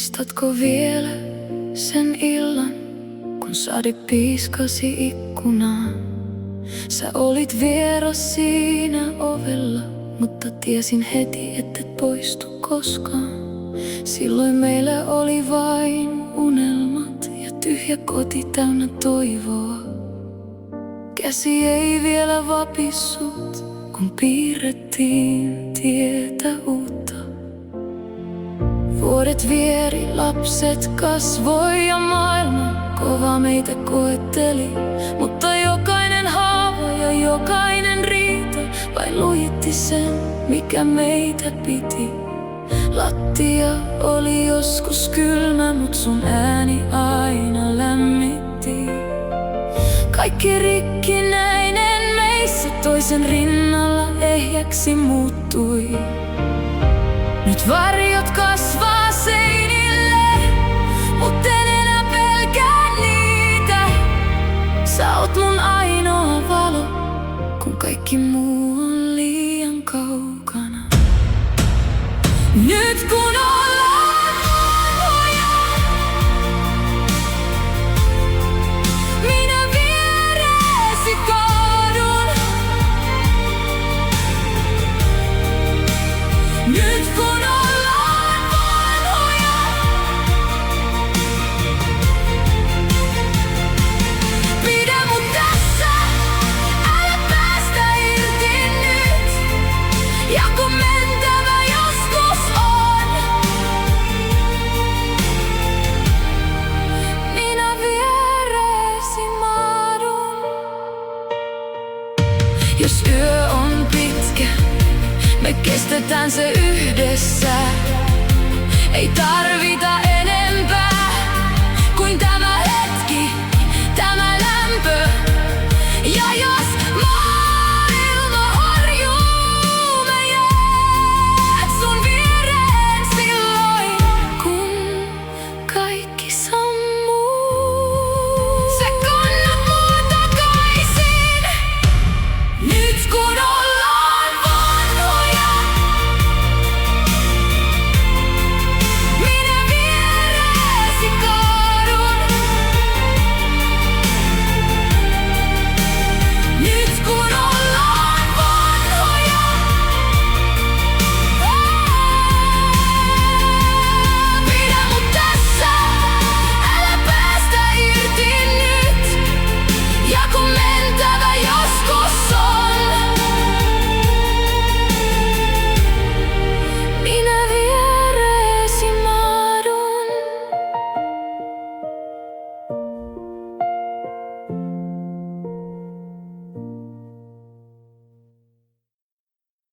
Muistatko vielä sen illan, kun sade piiskasi ikkunaan? Sä olit vieras siinä ovella, mutta tiesin heti, ettet poistu koskaan. Silloin meillä oli vain unelmat ja tyhjä koti täynnä toivoa. Käsi ei vielä vapissut, kun piirrettiin tietä uutta. Vuodet vieri, lapset kasvoi ja maailma kova meitä koetteli. Mutta jokainen haava ja jokainen riita vain lujitti sen, mikä meitä piti. Lattia oli joskus kylmä, mut sun ääni aina lämmitti. Kaikki rikkinäinen meissä toisen rinnalla ehjäksi muuttui. Nyt varjot kasvaa seinille, mut en enää pelkää niitä. Sä oot mun ainoa valo, kun kaikki muu on liian kaukana. Nyt kun ollaan vanhoja, minä viereesi kaadun. Nyt kun ollaan vanhoja, pidä mut tässä, älä päästä irti nyt. Ja kun mentävä joskus on, minä viereesi maadun. Jos yö on pitkä, me kestetään se yhdessä. Ei tarvita